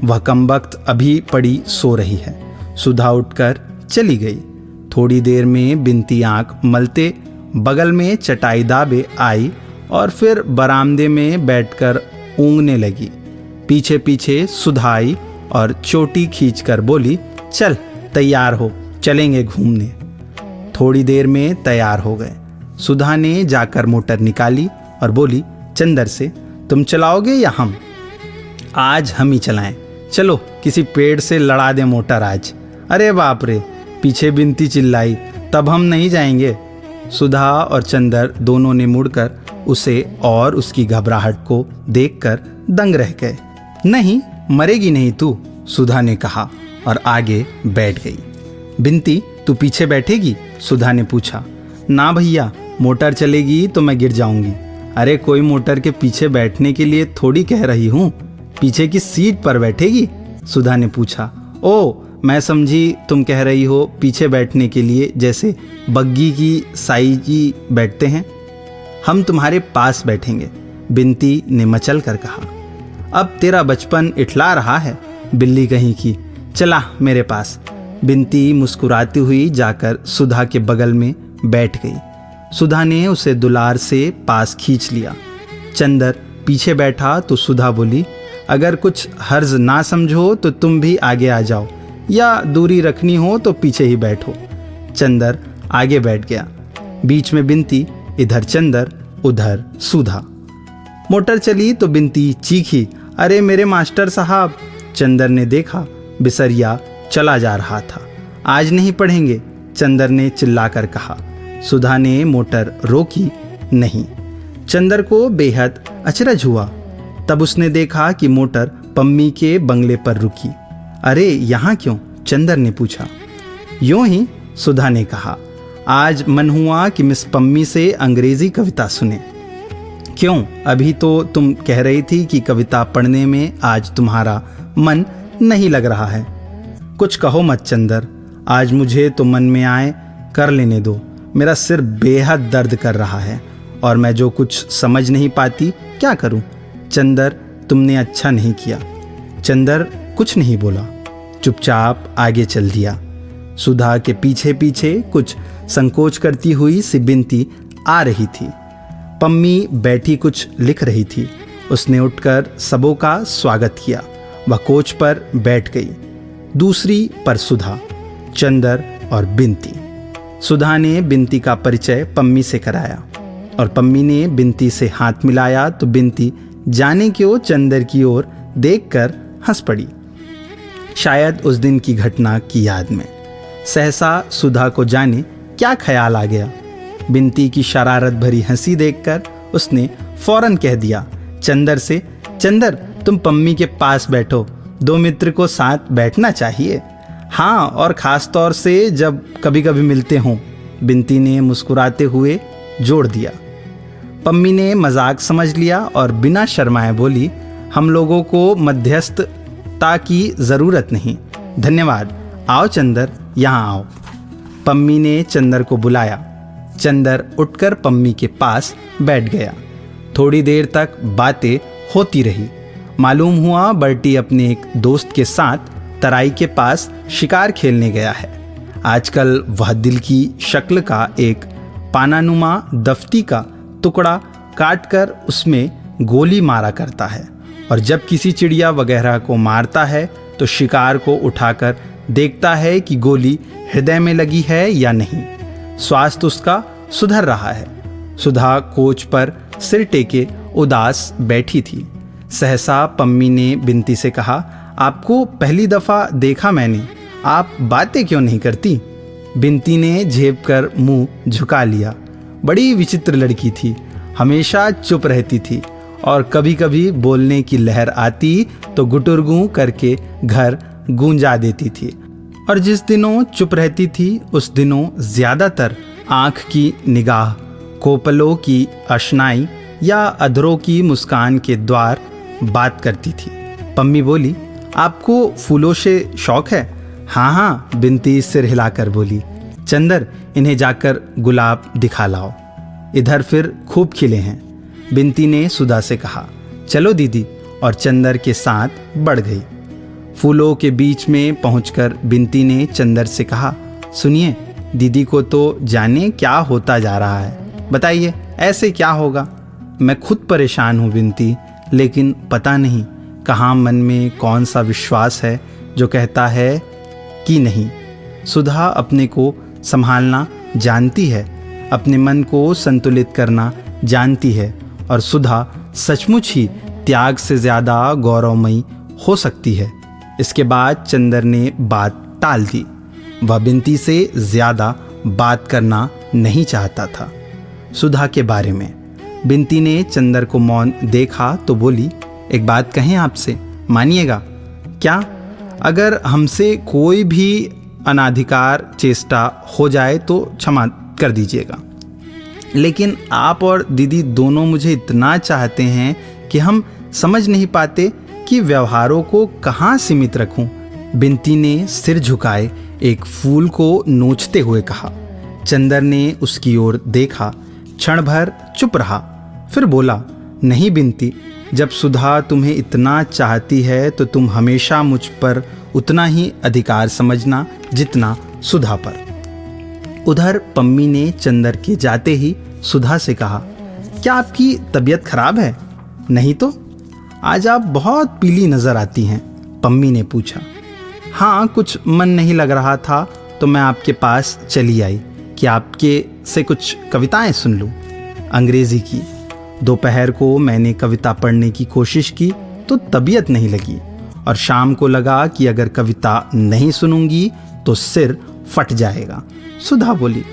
वह कमबख्त अभी पड़ी सो रही है। सुधा उठकर चली गई। थोड़ी देर में बिनती आंख मलते बगल में चटाई दाबे आई और फिर बरामदे में बैठकर ऊँगने लगी। पीछे पीछे सुधा आई और चोटी खींचकर बोली, चल तैयार हो, चलेंगे घूमने। थोड़ी देर में तैयार हो गए। सुधा ने जाकर मोटर निकाली और बोली चंदर से, तुम चलाओगे या हम? आज हम ही चलाएं। चलो किसी पेड़ से लड़ा दें मोटर आज। अरे बाप रे, पीछे बिनती चिल्लाई, तब हम नहीं जाएंगे। सुधा और चंदर दोनों ने मुड़कर उसे और उसकी घबराहट को देखकर दंग रह गए। नहीं, मरेगी नहीं तू, सुधा ने कहा और आगे बैठ गई। बिनती, तू पीछे बैठेगी? सुधा ने पूछा। ना भैया, मोटर चलेगी तो मैं गिर जाऊंगी। अरे कोई मोटर के पीछे बैठने के लिए थोड़ी कह रही हूँ, पीछे की सीट पर बैठेगी? सुधा ने पूछा। ओ, मैं समझी तुम कह रही हो पीछे बैठने के लिए, जैसे बग्गी की साईजी बैठते हैं। हम तुम्हारे पास बैठेंगे, बिनती ने मचल कर कहा। अब तेरा बचपन इठला रहा है, बिल्ली कहीं की, चला मेरे पास। बिंती मुस्कुराती हुई जाकर सुधा के बगल में बैठ गई। सुधा ने उसे दुलार से पास खींच लिया। चंदर पीछे बैठा तो सुधा बोली, अगर कुछ हर्ज ना समझो तो तुम भी आगे आ जाओ, या दूरी रखनी हो तो पीछे ही बैठो। चंदर आगे बैठ गया। बीच में बिंती, इधर चंदर, उधर सुधा। मोटर चली तो बिंती चीखी, अरे मेरे मास्टर साहब। चंदर ने देखा बिसरिया चला जा रहा था। आज नहीं पढ़ेंगे, चंदर ने चिल्लाकर कहा। सुधा ने मोटर रोकी नहीं। चंदर को बेहद अचरज हुआ। तब उसने देखा कि मोटर पम्मी के बंगले पर रुकी। अरे यहाँ क्यों? चंदर ने पूछा। यूं ही, सुधा ने कहा, आज मन हुआ कि मिस पम्मी से अंग्रेजी कविता सुने। क्यों? अभी तो तुम कह रही थी कि कविता पढ़ने में आज तुम्हारा मन नहीं लग रहा है। कुछ कहो मत चंदर, आज मुझे तो मन में आए कर लेने दो। मेरा सिर बेहद दर्द कर रहा है और मैं जो कुछ समझ नहीं पाती क्या करूं? चंदर, तुमने अच्छा नहीं किया। चंदर कुछ नहीं बोला, चुपचाप आगे चल दिया। सुधा के पीछे पीछे कुछ संकोच करती हुई सी बिंती आ रही थी। पम्मी बैठी कुछ लिख रही थी। उसने उठकर सबों का स्वागत किया। वह कोच पर बैठ गई। दूसरी पर सुधा, चंदर और बिंती। सुधा ने बिंती का परिचय पम्मी से कराया और पम्मी ने बिंती से हाथ मिलाया तो बिंती जाने क्यों चंदर की ओर देखकर हंस पड़ी, शायद उस दिन की घटना की याद में। सहसा सुधा को जाने क्या ख्याल आ गया। बिंती की शरारत भरी हंसी देखकर उसने फौरन कह दिया चंदर से, चंदर तुम पम्मी के पास बैठो, दो मित्र को साथ बैठना चाहिए। हाँ, और ख़ास तौर से जब कभी कभी मिलते हों, बिंती ने मुस्कुराते हुए जोड़ दिया। पम्मी ने मजाक समझ लिया और बिना शर्माए बोली, हम लोगों को मध्यस्थता की ज़रूरत नहीं, धन्यवाद। आओ चंदर, यहाँ आओ। पम्मी ने चंदर को बुलाया। चंदर उठकर पम्मी के पास बैठ गया। थोड़ी देर तक बातें होती रही। मालूम हुआ बर्टी अपने एक दोस्त के साथ तराई के पास शिकार खेलने गया है। आजकल वह दिल की शक्ल का एक पानानुमा दफ्ती का टुकड़ा काटकर उसमें गोली मारा करता है, और जब किसी चिड़िया वगैरह को मारता है तो शिकार को उठाकर देखता है कि गोली हृदय में लगी है या नहीं। स्वास्थ्य उसका सुधर रहा है। सुधा कोच पर सिर टेके उदास बैठी थी। सहसा पम्मी ने बिंती से कहा, आपको पहली दफ़ा देखा मैंने, आप बातें क्यों नहीं करती? बिंती ने झेप कर मुंह झुका लिया। बड़ी विचित्र लड़की थी, हमेशा चुप रहती थी और कभी कभी बोलने की लहर आती तो गुटुरगू करके घर गूंजा देती थी। और जिस दिनों चुप रहती थी उस दिनों ज़्यादातर आँख की निगाह, कोपलों की अशनाई या अधरों की मुस्कान के द्वार बात करती थी। पम्मी बोली, आपको फूलों से शौक है? हाँ हाँ, बिंती सिर हिलाकर बोली। चंदर, इन्हें जाकर गुलाब दिखा लाओ, इधर फिर खूब खिले हैं। बिंती ने सुधा से कहा। चलो दीदी, और चंदर के साथ बढ़ गई। फूलों के बीच में पहुंचकर बिंती ने चंदर से कहा, सुनिए, दीदी को तो जाने क्या होता जा रहा है। बताइए, ऐसे क्या होगा? मैं खुद परेशान हूँ बिंती, लेकिन पता नहीं कहाँ मन में कौन सा विश्वास है जो कहता है कि नहीं। सुधा अपने को संभालना जानती है, अपने मन को संतुलित करना जानती है, और सुधा सचमुच ही त्याग से ज़्यादा गौरवमयी हो सकती है। इसके बाद चंदर ने बात टाल दी। वह बिंती से ज़्यादा बात करना नहीं चाहता था सुधा के बारे में। बिंती ने चंदर को मौन देखा तो बोली, एक बात कहें आपसे, मानिएगा? क्या? अगर हमसे कोई भी अनाधिकार चेष्टा हो जाए तो क्षमा कर दीजिएगा, लेकिन आप और दीदी दोनों मुझे इतना चाहते हैं कि हम समझ नहीं पाते कि व्यवहारों को कहाँ सीमित रखूं। बिंती ने सिर झुकाए एक फूल को नोचते हुए कहा। चंदर ने उसकी ओर देखा, क्षण भर चुप रहा, फिर बोला, नहीं बिंती, जब सुधा तुम्हें इतना चाहती है तो तुम हमेशा मुझ पर उतना ही अधिकार समझना जितना सुधा पर। उधर पम्मी ने चंदर के जाते ही सुधा से कहा, क्या आपकी तबीयत खराब है? नहीं तो, आज आप बहुत पीली नजर आती हैं। पम्मी ने पूछा। हाँ, कुछ मन नहीं लग रहा था तो मैं आपके पास चली आई कि आपके से कुछ कविताएं सुन लूं, अंग्रेजी की। दोपहर को मैंने कविता पढ़ने की कोशिश की तो तबीयत नहीं लगी, और शाम को लगा कि अगर कविता नहीं सुनूंगी तो सिर फट जाएगा। सुधा बोली,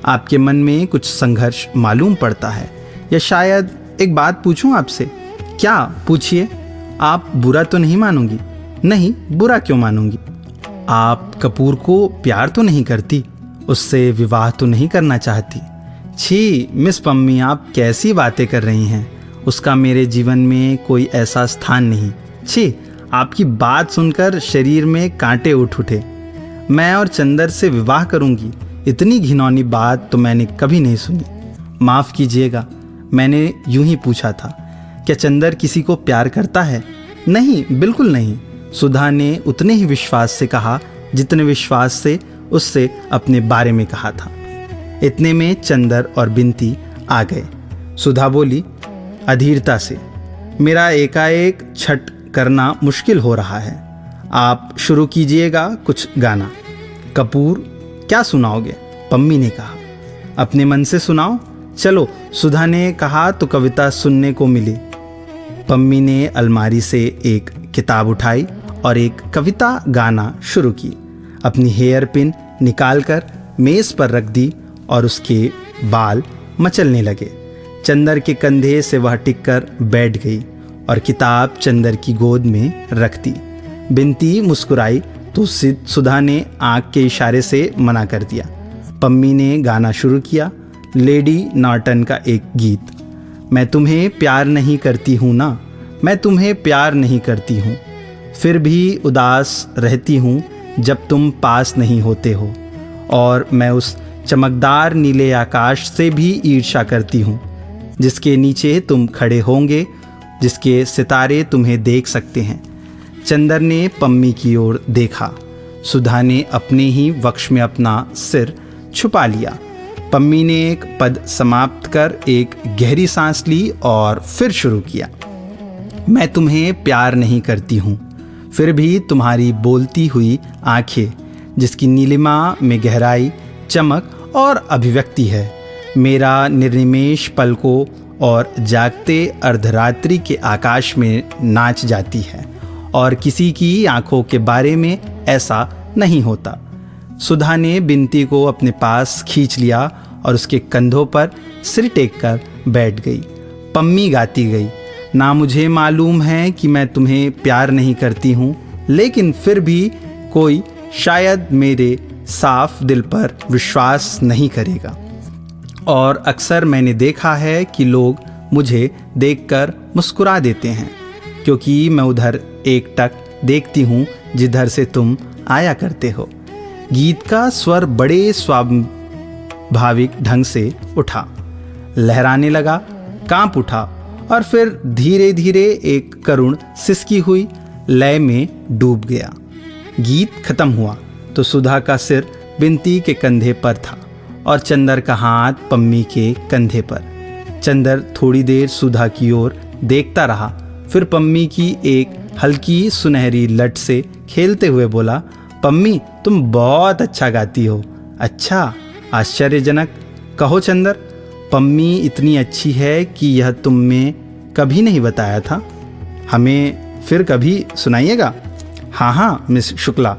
आपके मन में कुछ संघर्ष मालूम पड़ता है, या शायद एक बात पूछूं आपसे? क्या? पूछिए। आप बुरा तो नहीं मानूंगी? नहीं, बुरा क्यों मानूंगी? आप कपूर को प्यार तो नहीं करती? उससे विवाह तो नहीं करना चाहती? छी मिस पम्मी, आप कैसी बातें कर रही हैं? उसका मेरे जीवन में कोई ऐसा स्थान नहीं। छी, आपकी बात सुनकर शरीर में कांटे उठे। मैं और चंदर से विवाह करूंगी, इतनी घिनौनी बात तो मैंने कभी नहीं सुनी। माफ़ कीजिएगा, मैंने यूं ही पूछा था। क्या चंदर किसी को प्यार करता है? नहीं, बिल्कुल नहीं। सुधा ने उतने ही विश्वास से कहा जितने विश्वास से उससे अपने बारे में कहा था। इतने में चंदर और बिनती आ गए। सुधा बोली अधीरता से, मेरा एकाएक छठ करना मुश्किल हो रहा है, आप शुरू कीजिएगा कुछ गाना। कपूर, क्या सुनाओगे? पम्मी ने कहा। अपने मन से सुनाओ। चलो, सुधा ने कहा तो कविता सुनने को मिली। पम्मी ने अलमारी से एक किताब उठाई और एक कविता गाना शुरू की। अपनी हेयर पिन निकालकर मेज पर रख दी और उसके बाल मचलने लगे। चंदर के कंधे से वह टिककर बैठ गई और किताब चंदर की गोद में रख दी। बिनती मुस्कुराई तो सुधा ने आंख के इशारे से मना कर दिया। पम्मी ने गाना शुरू किया, लेडी नॉर्टन का एक गीत। मैं तुम्हें प्यार नहीं करती हूँ ना, मैं तुम्हें प्यार नहीं करती हूँ, फिर भी उदास रहती हूँ जब तुम पास नहीं होते हो, और मैं उस चमकदार नीले आकाश से भी ईर्ष्या करती हूँ जिसके नीचे तुम खड़े होंगे, जिसके सितारे तुम्हें देख सकते हैं। चंदर ने पम्मी की ओर देखा। सुधा ने अपने ही वक्ष में अपना सिर छुपा लिया। पम्मी ने एक पद समाप्त कर एक गहरी सांस ली और फिर शुरू किया। मैं तुम्हें प्यार नहीं करती हूँ, फिर भी तुम्हारी बोलती हुई आंखें, जिसकी नीलिमा में गहराई, चमक और अभिव्यक्ति है, मेरा निर्निमेष पलकों और जागते अर्धरात्रि के आकाश में नाच जाती है, और किसी की आंखों के बारे में ऐसा नहीं होता। सुधा ने बिनती को अपने पास खींच लिया और उसके कंधों पर सिर टेककर बैठ गई। पम्मी गाती गई, ना मुझे मालूम है कि मैं तुम्हें प्यार नहीं करती हूँ, लेकिन फिर भी कोई शायद मेरे साफ दिल पर विश्वास नहीं करेगा, और अक्सर मैंने देखा है कि लोग मुझे देखकर मुस्कुरा देते हैं, क्योंकि मैं उधर एकटक देखती हूँ जिधर से तुम आया करते हो। गीत का स्वर बड़े स्वाभाविक ढंग से उठा, लहराने लगा, कांप उठा और फिर धीरे धीरे एक करुण सिसकी हुई लय में डूब गया। गीत खत्म हुआ तो सुधा का सिर बिनती के कंधे पर था और चंदर का हाथ पम्मी के कंधे पर। चंदर थोड़ी देर सुधा की ओर देखता रहा, फिर पम्मी की एक हल्की सुनहरी लट से खेलते हुए बोला, पम्मी तुम बहुत अच्छा गाती हो। अच्छा, आश्चर्यजनक। कहो चंदर, पम्मी इतनी अच्छी है कि यह तुमने कभी नहीं बताया था, हमें फिर कभी सुनाइएगा। हाँ हाँ मिस शुक्ला,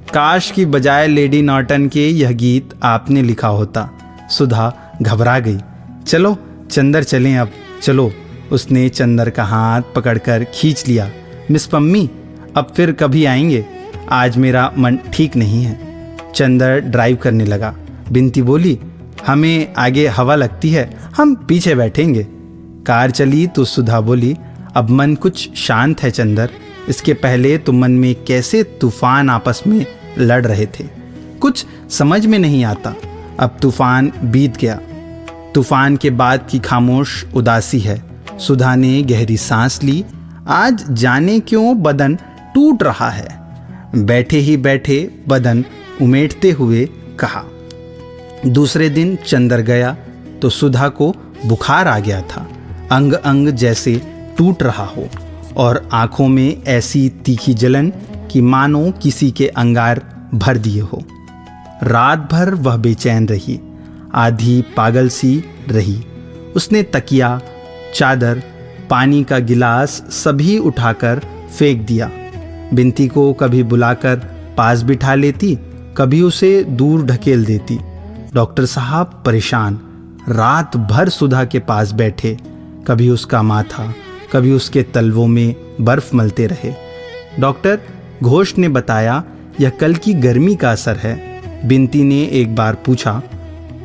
काश की बजाय लेडी नॉर्टन के यह गीत आपने लिखा होता। सुधा घबरा गई। चलो चंदर चलें अब, चलो। उसने चंदर का हाथ पकड़कर खींच लिया। मिस पम्मी, अब फिर कभी आएंगे, आज मेरा मन ठीक नहीं है। चंदर ड्राइव करने लगा। बिनती बोली, हमें आगे हवा लगती है, हम पीछे बैठेंगे। कार चली तो सुधा बोली, अब मन कुछ शांत है चंदर, इसके पहले तो मन में कैसे तूफान आपस में लड़ रहे थे, कुछ समझ में नहीं आता। अब तूफान बीत गया, तूफान के बाद की खामोश उदासी है, सुधा ने गहरी सांस ली। आज जाने क्यों बदन टूट रहा है। बैठे ही बैठे बदन उमेटते हुए कहा। दूसरे दिन चंदर गया तो सुधा को बुखार आ गया था। अंग अंग जैसे टूट रहा हो और आंखों में ऐसी तीखी जलन कि मानो किसी के अंगार भर दिए हो। रात भर वह बेचैन रही, आधी पागल सी रही। उसने तकिया, चादर, पानी का गिलास सभी उठाकर फेंक दिया। बिंती को कभी बुलाकर पास बिठा लेती, कभी उसे दूर ढकेल देती। डॉक्टर साहब परेशान रात भर सुधा के पास बैठे, कभी उसका माथा, कभी उसके तलवों में बर्फ मलते रहे। डॉक्टर घोष ने बताया यह कल की गर्मी का असर है। बिंती ने एक बार पूछा,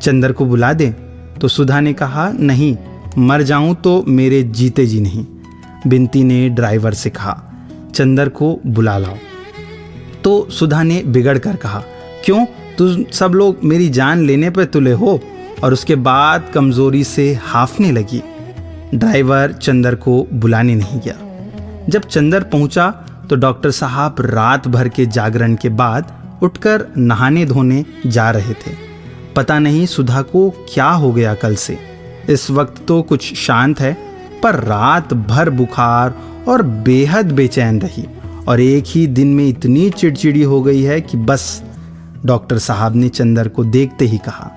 चंदर को बुला दें? तो सुधा ने कहा, नहीं, मर जाऊं तो मेरे जीते जी नहीं। बिंती ने ड्राइवर से कहा, चंदर को बुला लाओ। तो सुधा ने बिगड़ कर कहा, क्यों, तुम सब लोग मेरी जान लेने पर तुले हो? और उसके बाद कमजोरी से हाफने लगी। ड्राइवर चंदर को बुलाने नहीं गया। जब चंदर पहुंचा तो डॉक्टर साहब रात भर के जागरण के बाद उठकर नहाने धोने जा रहे थे। पता नहीं सुधा को क्या हो गया कल से। इस वक्त तो कुछ शांत है, पर रात भर बुखार और बेहद बेचैन रही और एक ही दिन में इतनी चिड़चिड़ी हो गई है कि बस। डॉक्टर साहब ने चंदर को देखते ही कहा।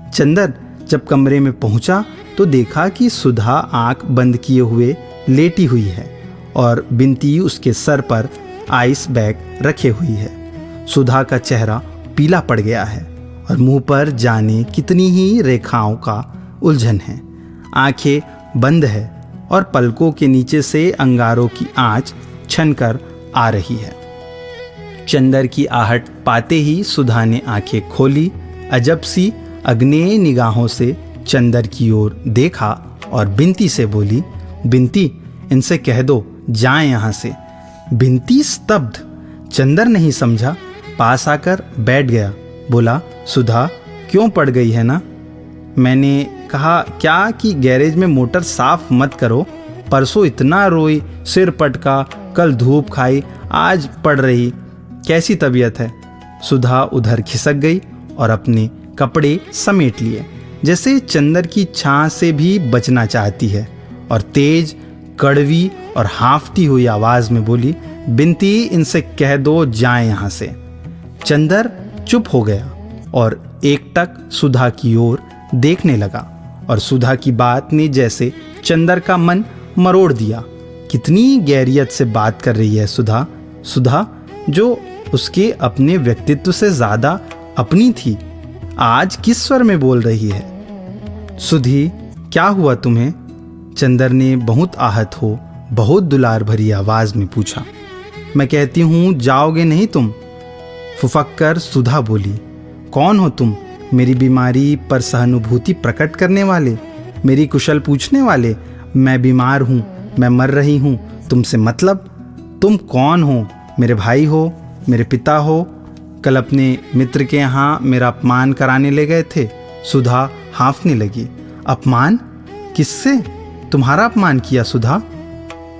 चंदर जब कमरे में पहुंचा तो देखा कि सुधा आंख बंद किए हुए लेटी हुई है और बिंती उसके सर पर आइस बैग रखे हुई है। सुधा का चेहरा पीला पड़ गया है और मुंह पर जाने कितनी ही रेखाओं का उलझन है। आंखें बंद है और पलकों के नीचे से अंगारों की आंच छनकर आ रही है। चंदर की आहट पाते ही सुधा ने आंखें खोली, अजब सी अग्नेय निगाहों से चंदर की ओर देखा और बिंती से बोली, बिंती, इनसे कह दो जाएं यहाँ से। बिंती स्तब्ध। चंदर नहीं समझा, पास आकर बैठ गया। बोला, सुधा क्यों पड़ गई है ना? मैंने कहा क्या कि गैरेज में मोटर साफ मत करो। परसों इतना रोई, सिर पटका, कल धूप खाई, आज पड़ रही। कैसी तबीयत है? सुधा उधर खिसक गई और अपने कपड़े समेट लिए, जैसे चंदर की छां से भी बचना चाहती है, और तेज, कड़वी और हांफती हुई आवाज में बोली, बिंती, इनसे कह दो जाएं यहां से। चंदर चुप हो गया और एकटक सुधा की ओर देखने लगा और सुधा की बात ने जैसे चंदर का मन मरोड़ दिया। कितनी गैरियत से बात कर रही है सुधा। सुधा जो उसके अपने व्यक्तित्व से ज्यादा अपनी थी, आज किस स्वर में बोल रही है। सुधी, क्या हुआ तुम्हें? चंदर ने बहुत आहत हो, बहुत दुलार भरी आवाज में पूछा। मैं कहती हूं जाओगे नहीं तुम? फुफक्कर सुधा बोली। कौन हो तुम? मेरी बीमारी पर सहानुभूति प्रकट करने वाले, मेरी कुशल पूछने वाले? मैं बीमार हूं, मैं मर रही हूं, तुमसे मतलब? तुम कौन हो? मेरे भाई हो, मेरे पिता हो? कल अपने मित्र के यहाँ मेरा अपमान कराने ले गए थे। सुधा हांफने लगी। अपमान? किससे? तुम्हारा अपमान किया सुधा?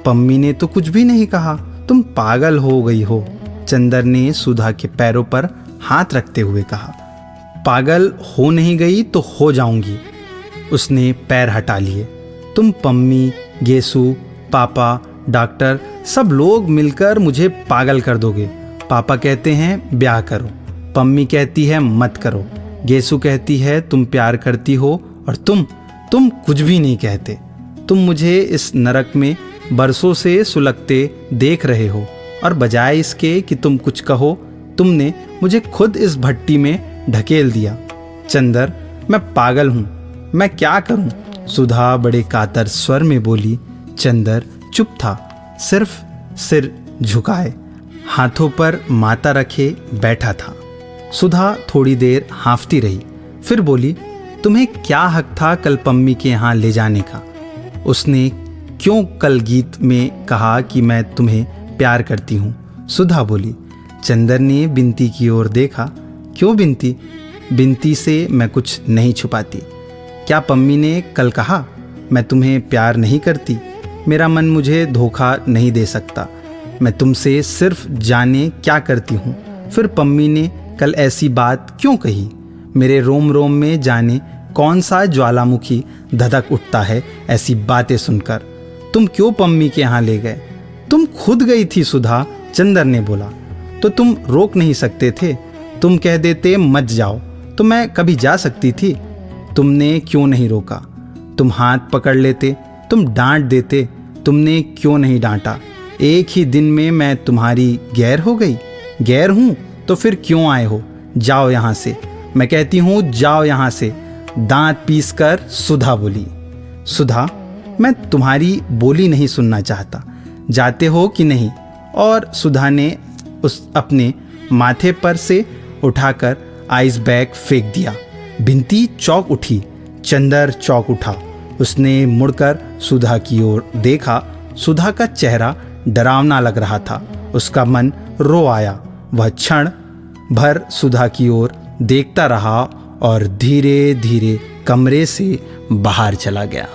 पम्मी ने तो कुछ भी नहीं कहा, तुम पागल हो गई हो। चंदर ने सुधा के पैरों पर हाथ रखते हुए कहा। पागल हो नहीं गई तो हो जाऊंगी। उसने पैर हटा लिए। तुम, पम्मी, गेसू, पापा, डॉक्टर, सब लोग मिलकर मुझे पागल कर दोगे। पापा कहते हैं ब्याह करो, पम्मी कहती है मत करो, गेसू कहती है तुम प्यार करती हो, और तुम कुछ भी नहीं कहते। तुम मुझे इस नरक में बरसों से सुलगते देख रहे हो और बजाय इसके कि तुम कुछ कहो, तुमने मुझे खुद इस भट्टी में ढकेल दिया। चंदर, मैं पागल हूँ, मैं क्या करूँ? सुधा बड़े कातर स्वर में बोली। चंदर चुप था, सिर्फ सिर झुकाए, हाथों पर माथा रखे बैठा था। सुधा थोड़ी देर हांफती रही, फिर बोली, तुम्हें क्या हक था कल पम्मी के यहाँ ले जाने का? उसने क्यों कल गीत में कहा कि मैं तुम्हें प्यार करती हूँ? सुधा बोली। चंदर ने बिंती की ओर देखा। क्यों बिंती? बिंती से मैं कुछ नहीं छुपाती। क्या पम्मी ने कल कहा? मैं तुम्हें प्यार नहीं करती? मेरा मन मुझे धोखा नहीं दे सकता। मैं तुमसे सिर्फ जाने क्या करती हूँ। फिर पम्मी ने कल ऐसी बात क्यों कही? मेरे रोम रोम में जाने कौन सा ज्वालामुखी धधक उठता है ऐसी बातें सुनकर। तुम क्यों पम्मी के यहाँ ले गए? तुम खुद गई थी सुधा, चंदर ने बोला। तो तुम रोक नहीं सकते थे? तुम कह देते मत जाओ तो मैं कभी जा सकती थी। तुमने क्यों नहीं रोका? तुम हाथ पकड़ लेते, तुम डांट देते, तुमने क्यों नहीं डांटा? एक ही दिन में मैं तुम्हारी गैर हो गई? गैर हूं तो फिर क्यों आए हो? जाओ यहां से, मैं कहती हूं जाओ यहां से, दांत पीस कर सुधा बोली। सुधा, मैं तुम्हारी बोली नहीं सुनना चाहता, जाते हो कि नहीं? और सुधा ने उस अपने माथे पर से उठाकर आइस बैग फेंक दिया। बिंती चौंक उठी, चंदर चौंक उठा। उसने मुड़कर सुधा की ओर देखा। सुधा का चेहरा डरावना लग रहा था। उसका मन रो आया। वह क्षण भर सुधा की ओर देखता रहा और धीरे धीरे कमरे से बाहर चला गया।